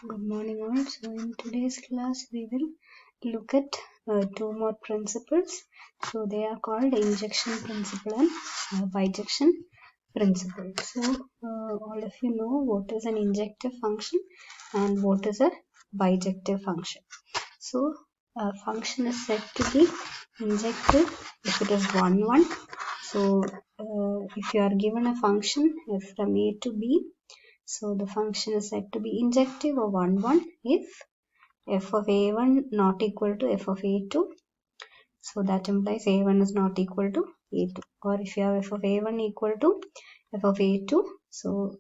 Good morning all. So in today's class we will look at two more principles. So they are called injection principle and bijection principle. So all of you know what is an injective function and what is a bijective function. So a function is said to be injective if it is 1, 1. So if you are given a function f from a to b, so the function is said to be injective or 1, 1 if f of a1 not equal to f of a2. So that implies a1 is not equal to a2. Or if you have f of a1 equal to f of a2, so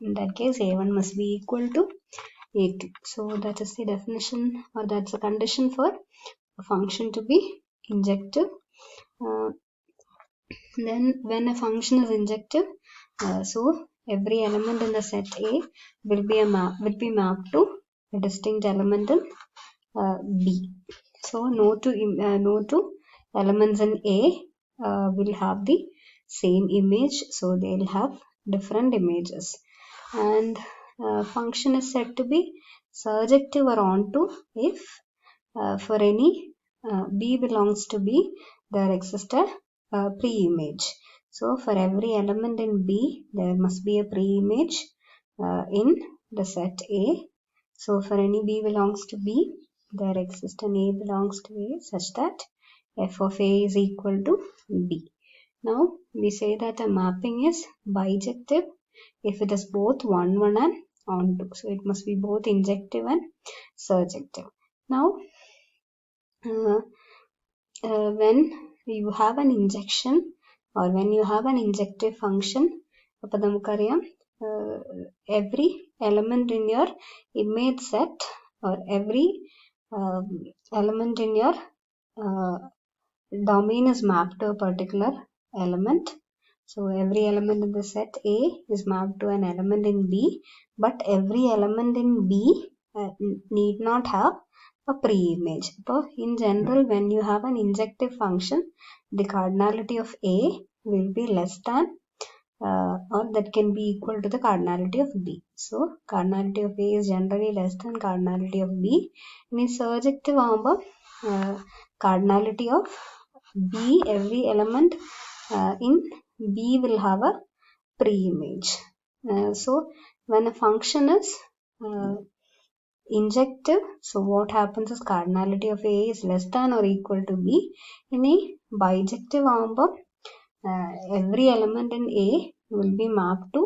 in that case a1 must be equal to a2. So that is the definition, or that's a condition for a function to be injective. Then when a function is injective, so every element in the set A will be mapped to a distinct element in B. So no two elements in A will have the same image, so they'll have different images. And function is said to be surjective or onto if for any B belongs to B, there exists a pre-image. So for every element in B, there must be a pre-image in the set A. So for any B belongs to B, there exists an A belongs to A such that f of A is equal to B. Now we say that a mapping is bijective if it is both 1, 1 and onto. So it must be both injective and surjective. Now when you have an injection or when you have an injective function, അപ്പോൾ നമുക്കറിയാം every element in your image set or every element in your domain is mapped to a particular element. So every element in the set A is mapped to an element in B, but every element in B need not have a pre-image. So in general, when you have an injective function, the cardinality of A will be less than or that can be equal to the cardinality of B. So cardinality of A is generally less than cardinality of B. In surjective cardinality of B, every element in B will have a pre-image. So when a function is injective, so what happens is cardinality of A is less than or equal to B. In a bijective every element in A will be mapped to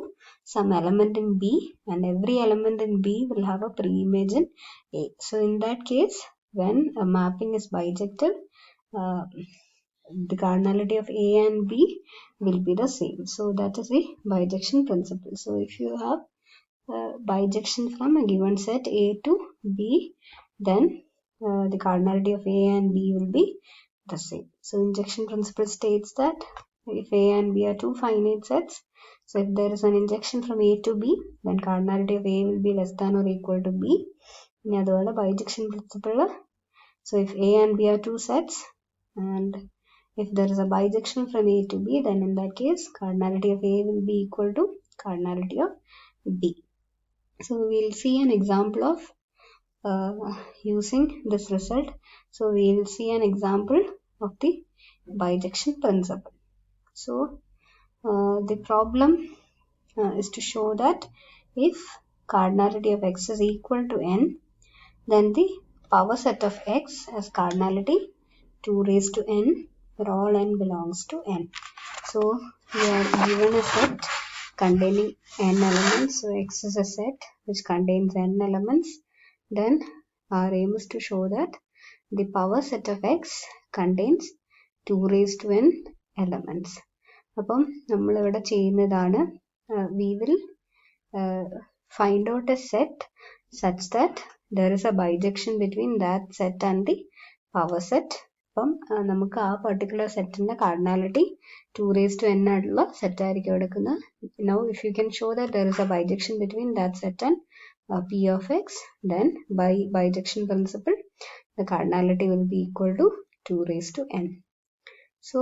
some element in B, and every element in B will have a pre-image in A. So in that case, when a mapping is bijective, the cardinality of A and B will be the same. So that is the bijection principle. So if you have bijection from a given set A to B, then the cardinality of A and B will be the same. So injection principle states that if A and B are two finite sets, so if there is an injection from A to B, then cardinality of A will be less than or equal to B. ഇനി അതുപോലെ bijection principle, so if A and B are two sets and if there is a bijection from A to B, then in that case cardinality of A will be equal to cardinality of B. So we'll see an example of using this result. So we'll see an example of the bijection principle. So the problem is to show that if cardinality of x is equal to n, then the power set of x has cardinality 2 raised to n where all n belongs to n. So we are given a set containing n elements. So x is a set which contains n elements. Then our aim is to show that the power set of x contains 2 raised to n elements. അപ്പം നമ്മളിവിടെ ചെയ്യുന്നതാണ് we will find out a set such that there is a bijection between that set and the power set. അപ്പം നമുക്ക് ആ particular സെറ്റിന്റെ cardinality 2 raised to n ആയിട്ടുള്ള set ആയിരിക്കും എടുക്കുന്നത്. Now if you can show that there is a bijection between that set and p of x, then by bijection principle the cardinality will be equal to 2 raised to n. So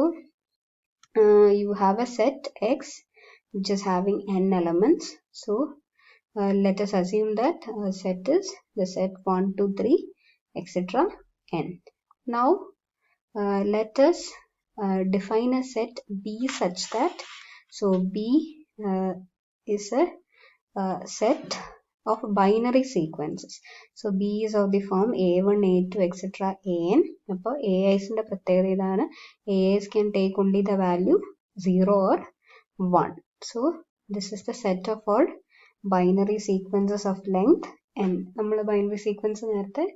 you have a set x which is having n elements. So let us assume that set is the set 1, 2, 3, etc. n. Now let us define a set B such that, so B is a set of binary sequences. So B is of the form A1, A2, etc. An. അപ്പോൾ AI's ന്റെ പ്രത്യേകത ഇതാണ്. AI's can take only the value 0 or 1. So this is the set of all binary sequences of length n. നമ്മൾ binary sequence നേരത്തെ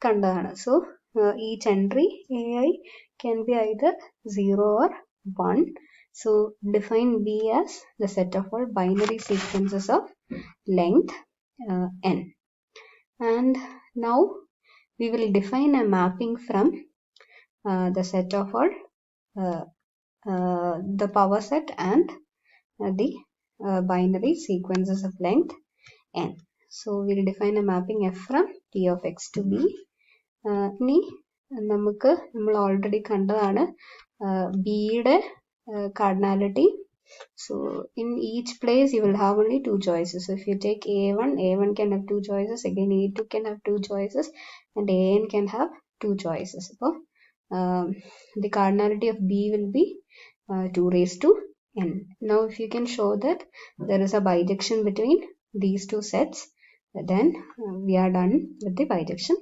കണ്ടതാണ്. So each entry AI can be either 0 or 1. So define B as the set of all binary sequences of length n. And now we will define a mapping from the set of all the power set and the binary sequences of length n. So we will define a mapping f from P of x to B. ഇനി നമ്മൾ already കണ്ടതാണ് B യുടെ cardinality. So in each place you will have only two choices. So if you take A1 can have two choices, again A2 can have two choices, and AN can have two choices. So the cardinality of B will be 2 raised to n. Now if you can show that there is a bijection between these two sets, then we are done with the bijection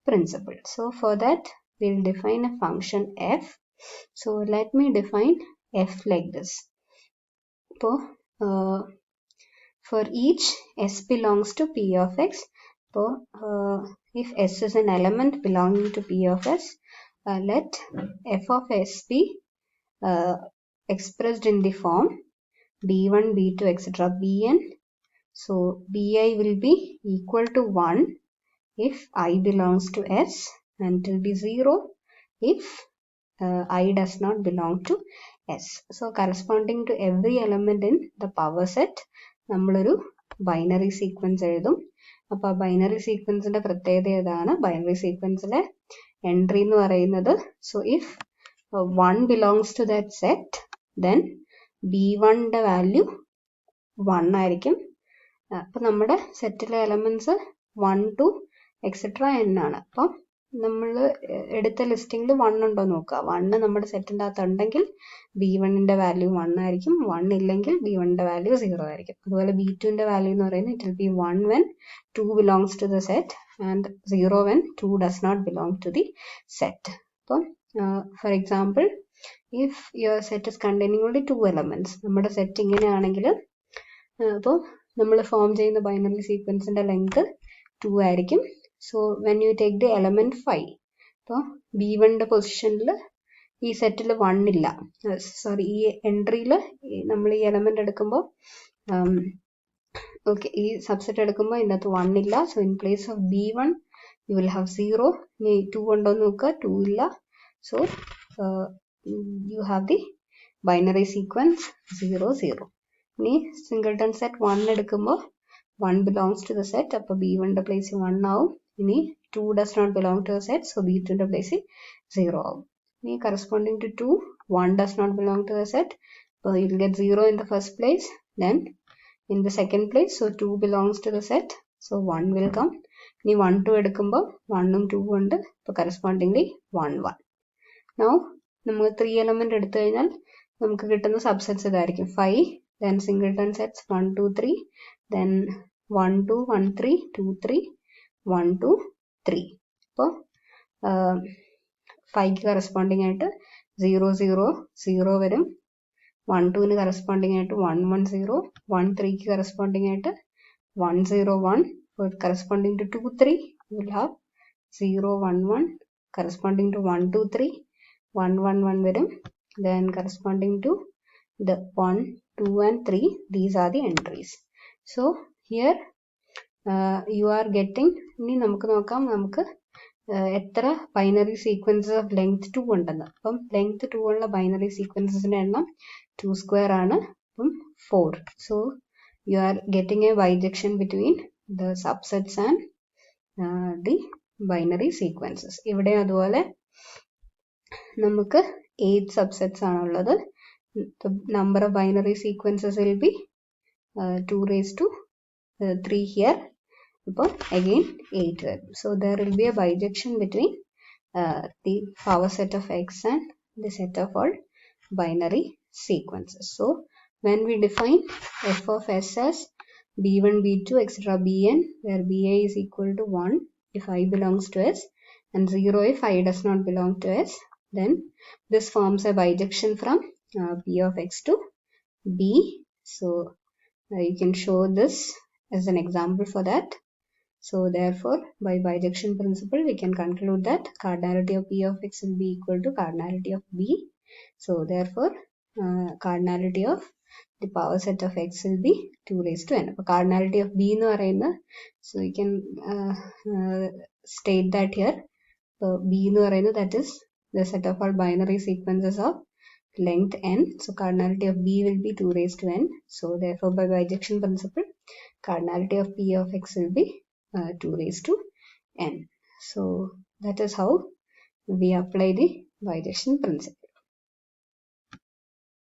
principle. So for that we will define a function f. So let me define f like this. So for each s belongs to P of x, so if s is an element belonging to P of s, let f of s be expressed in the form b1, b2, etc. bn. So bi will be equal to 1 if I belongs to s, and it will be 0 if I does not belong to s. So corresponding to every element in the power set, നമ്മളൊരു binary sequence എഴുതും. അപ്പോൾ ആ binary സീക്വൻസിന്റെ പ്രത്യേകത ഏതാണ്? Binary സീക്വൻസിലെ entry എന്ന് പറയുന്നത്, so if 1 belongs to that set, then b1ന്റെ value 1 ആയിരിക്കും. അപ്പം നമ്മുടെ സെറ്റിലെ എലമെന്റ്സ് 1 to എക്സെട്ര n ആണ്. അപ്പം നമ്മൾ എടുത്ത ലിസ്റ്റിംഗിൽ 1 ഉണ്ടോ നോക്കുക. 1 നമ്മുടെ സെറ്റിൻ്റെ അകത്ത് ഉണ്ടെങ്കിൽ b1ന്റെ വാല്യൂ 1 ആയിരിക്കും. 1 ഇല്ലെങ്കിൽ b1ന്റെ വാല്യൂ 0 ആയിരിക്കും. അതുപോലെ b2ന്റെ വാല്യൂ എന്ന് പറയുന്നത് it will be 1 when 2 belongs to the set and 0 when 2 does not belong to the set. അപ്പം for example, if your set is containing only 2 elements, നമ്മുടെ സെറ്റ് ഇങ്ങനെയാണെങ്കിൽ അപ്പോൾ നമ്മൾ ഫോം ചെയ്യുന്ന ബൈനറി സീക്വൻസിന്റെ ലെങ്ത് 2 ആയിരിക്കും. So when you take the element 5, അപ്പോൾ b1ന്റെ പൊസിഷനിൽ ഈ സെറ്റിൽ 1 ഇല്ല, സോറി ഈ എൻട്രിയിൽ നമ്മൾ ഈ എലമെന്റ് എടുക്കുമ്പോൾ ഓക്കെ ഈ സബ്സെറ്റ് എടുക്കുമ്പോൾ ഇതിനകത്ത് 1 ഇല്ല. So in place of b1 you will have 0. ഇനി 2 ഉണ്ടോ നോക്കുക, 2 ഇല്ല. So you have the binary sequence 0, 0. ഇനി സിംഗിൾട്ടൺ സെറ്റ് 1 എടുക്കുമ്പോൾ 1 belongs to the set, അപ്പോൾ b1ന്റെ പ്ലേസിൽ 1 ആവും. ഇനി 2 does not belong to the set, so b2ന്റെ പ്ലേസിൽ 0 ആവും. ഇനി corresponding to 2, 1 does not belong to the set, so you will get 0 in the first place, then in the second place, so 2 belongs to the set, so 1 will come. ഇനി 1, 2 എടുക്കുമ്പോൾ 1ഉം 2ഉം ഉണ്ട്, അപ്പോൾ correspondingly 1, 1. Now നമ്മൾ 3 element എടുത്തു കഴിഞ്ഞാൽ നമുക്ക് കിട്ടുന്ന subsets ഇതായിരിക്കും 5, then singleton sets 1, 2, 3, then 1, 2, 1, 3, 2, 3, 1, 2, 3. അപ്പോൾ 5ക്ക് കറസ്പോണ്ടിങ് ആയിട്ട് 0, 0, 0 വരും. 1, 2ന് കറസ്പോണ്ടിങ് ആയിട്ട് 1, 1, 0. 1, 3ക്ക് കറസ്പോണ്ടിങ് ആയിട്ട് 1, 0, 1. Corresponding to 2, 3, you will have 0, 1, 1. Corresponding to 1, 2, 3, 1, 1, 1 വരും. Then corresponding to the 1, 2 and 3, these are the entries. So here you are getting, ഇനി നമുക്ക് നോക്കാം നമുക്ക് എത്ര ബൈനറി സീക്വൻസസ് ഓഫ് ലെങ്ത് 2 ഉണ്ടെന്ന്. അപ്പം ലെങ്ത് 2 ഉള്ള ബൈനറി സീക്വൻസസിന്റെ എണ്ണം 2 സ്ക്വയർ ആണ്, അപ്പം 4. So you are getting a bijection between the subsets and the binary sequences. ഇവിടെ അതുപോലെ നമുക്ക് 8 subsets ആണുള്ളത്. The number of binary sequences will be 2 raised to 3 here, again 8 there. So there will be a bijection between the power set of x and the set of all binary sequences. So when we define f of s as b1, b2, etc. bn, where ba is equal to 1 if I belongs to s and 0 if I does not belong to s, then this forms a bijection from p of x to b. So you can show this as an example for that. So therefore, by bijection principle, we can conclude that cardinality of p of x will be equal to cardinality of b. So therefore, cardinality of the power set of x will be 2 raised to n. Cardinality of b എന്ന് പറയുന്നത്, so you can state that here. B എന്ന് പറയുന്നത്, that is the set of all binary sequences of length n. So cardinality of b will be 2 raised to n. So therefore, by bijection principle, cardinality of p of x will be 2 raised to n. So that is how we apply the bijection principle.